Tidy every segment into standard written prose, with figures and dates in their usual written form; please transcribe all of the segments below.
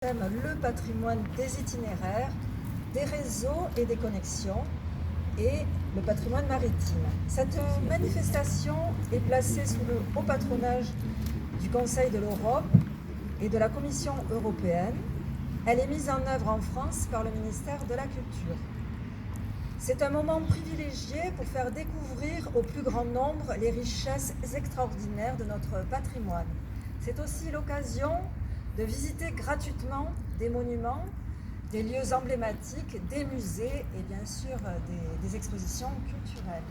le patrimoine des itinéraires, des réseaux et des connexions et le patrimoine maritime. Cette manifestation est placée sous le haut patronage du Conseil de l'Europe et de la Commission européenne. Elle est mise en œuvre en France par le ministère de la Culture. C'est un moment privilégié pour faire découvrir au plus grand nombre les richesses extraordinaires de notre patrimoine. C'est aussi l'occasion de visiter gratuitement des monuments, des lieux emblématiques, des musées et bien sûr des expositions culturelles.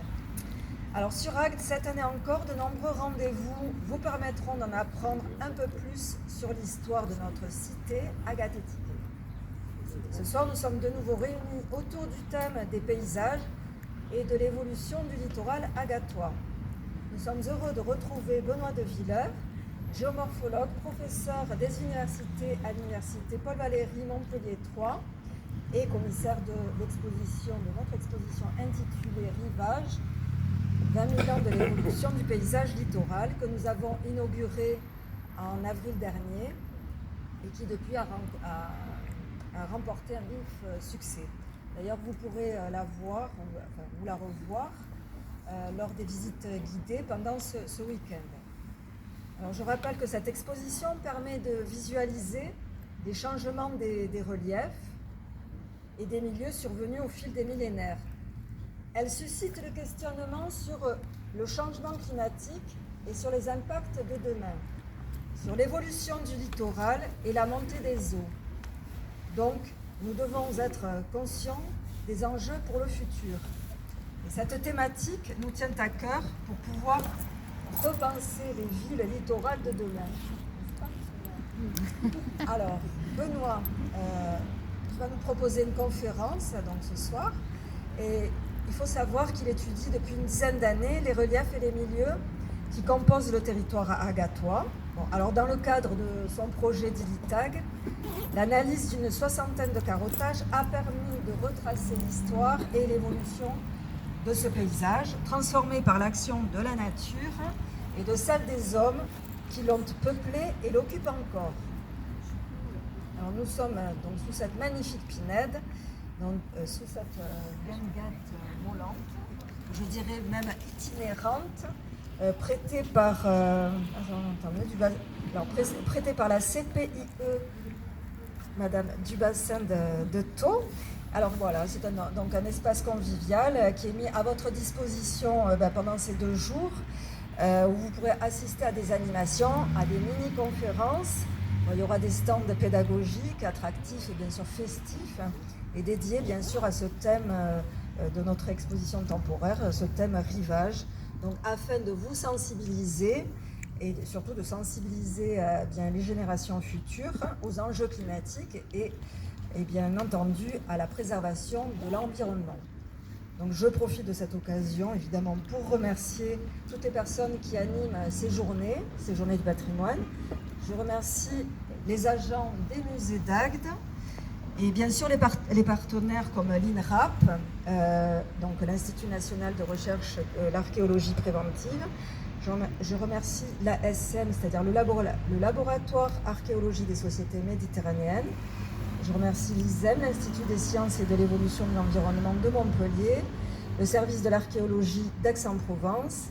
Alors sur Agde, cette année encore, de nombreux rendez-vous vous permettront d'en apprendre un peu plus sur l'histoire de notre cité agathétique. Ce soir, nous sommes de nouveau réunis autour du thème des paysages et de l'évolution du littoral agathois. Nous sommes heureux de retrouver Benoît de Villers, géomorphologue, professeur des universités à l'université Paul Valéry Montpellier 3 et commissaire de notre exposition intitulée Rivage, 20 000 ans de l'évolution du paysage littoral, que nous avons inaugurée en avril dernier et qui depuis a remporté un vif succès. D'ailleurs, vous pourrez la voir, ou la revoir lors des visites guidées pendant ce week-end. Alors, je rappelle que cette exposition permet de visualiser les changements des reliefs et des milieux survenus au fil des millénaires. Elle suscite le questionnement sur le changement climatique et sur les impacts de demain, sur l'évolution du littoral et la montée des eaux. Donc, nous devons être conscients des enjeux pour le futur. Et cette thématique nous tient à cœur pour pouvoir repenser les villes littorales de demain. Alors, Benoît, tu vas nous proposer une conférence donc, ce soir. Et il faut savoir qu'il étudie depuis une dizaine d'années les reliefs et les milieux qui composent le territoire agathois. Bon, alors, dans le cadre de son projet d'ILITAG, l'analyse d'une soixantaine de carottages a permis de retracer l'histoire et l'évolution de ce paysage, transformé par l'action de la nature et de celle des hommes qui l'ont peuplé et l'occupent encore. Alors nous sommes donc sous cette magnifique pinède, donc, sous cette guinguette mollante, je dirais même itinérante, prêtée par, prêtée par la CPIE, Madame du bassin de Thau. Alors voilà, c'est donc un espace convivial qui est mis à votre disposition pendant ces 2 jours, où vous pourrez assister à des animations, à des mini-conférences. Il y aura des stands pédagogiques, attractifs et bien sûr festifs, et dédiés bien sûr à ce thème de notre exposition temporaire, ce thème rivage, donc afin de vous sensibiliser et surtout de sensibiliser bien les générations futures aux enjeux climatiques et bien entendu à la préservation de l'environnement. Donc je profite de cette occasion évidemment pour remercier toutes les personnes qui animent ces journées du patrimoine. Je remercie les agents des musées d'Agde et bien sûr les partenaires comme l'INRAP, donc l'Institut national de recherche de l'archéologie préventive. Je remercie l'ASM, c'est-à-dire le laboratoire archéologie des sociétés méditerranéennes. Je remercie l'ISEM, l'Institut des sciences et de l'évolution de l'environnement de Montpellier, le service de l'archéologie d'Aix-en-Provence,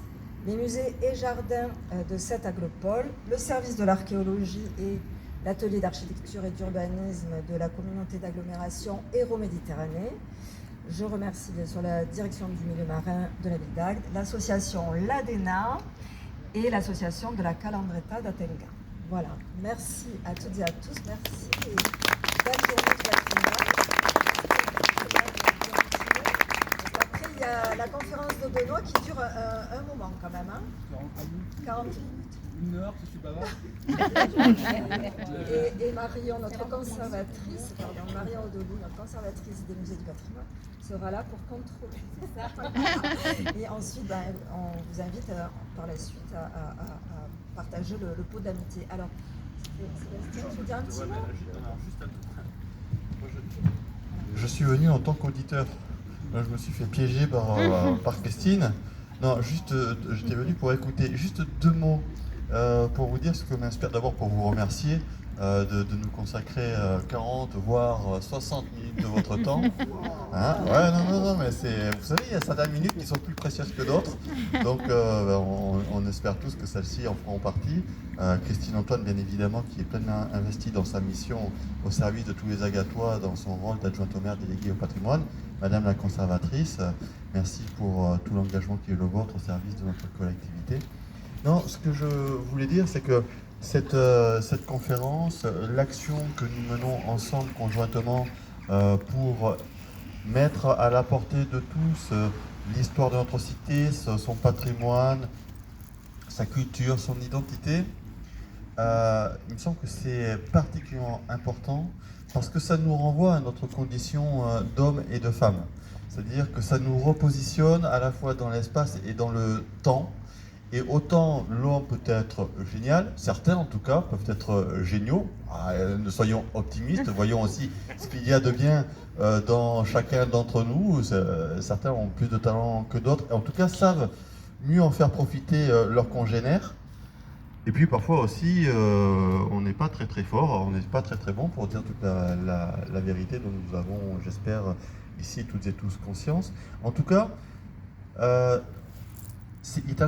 les musées et jardins de Sète-Aglepole, le service de l'archéologie et l'atelier d'architecture et d'urbanisme de la communauté d'agglomération Hérault-Méditerranée. Je remercie bien sûr la direction du milieu marin de la ville d'Agde, l'association l'ADENA et l'association de la Calandreta d'Atenga. Voilà, merci à toutes et à tous, merci. Après, il y a la conférence de Benoît qui dure un moment quand même. 40 minutes. 1 heure, si je suis pas mal. Et Marion, notre conservatrice, Marion Audelou, notre conservatrice des musées du patrimoine, sera là pour contrôler. Et ensuite, on vous invite par la suite à partager le pot d'amitié. Alors, Sébastien, tu veux dire un petit mot ? Je suis venu en tant qu'auditeur. Je me suis fait piéger par Christine. Non, juste, j'étais venu pour écouter. Juste 2 mots pour vous dire ce que m'inspire. D'abord pour vous remercier de nous consacrer 40 voire 60 minutes de votre temps. Hein, ouais, non, mais vous savez, il y a certaines minutes qui sont plus précieuses que d'autres. Donc on espère tous que celles-ci en feront partie. Christine Antoine, bien évidemment, qui est pleinement investie dans sa mission au service de tous les Agatois dans son rôle d'adjointe au maire délégué au patrimoine. Madame la conservatrice, merci pour tout l'engagement qui est le vôtre au service de notre collectivité. Non, ce que je voulais dire, c'est que cette conférence, l'action que nous menons ensemble conjointement pour mettre à la portée de tous l'histoire de notre cité, son patrimoine, sa culture, son identité, il me semble que c'est particulièrement important parce que ça nous renvoie à notre condition d'homme et de femme. C'est-à-dire que ça nous repositionne à la fois dans l'espace et dans le temps. Et autant l'homme peut être génial, certains en tout cas peuvent être géniaux, soyons optimistes, voyons aussi ce qu'il y a de bien dans chacun d'entre nous. Certains ont plus de talent que d'autres, et en tout cas savent mieux en faire profiter leurs congénères. Et puis parfois aussi, on n'est pas très fort, on n'est pas très bon pour dire toute la vérité dont nous avons, j'espère, ici toutes et tous conscience. En tout cas, il est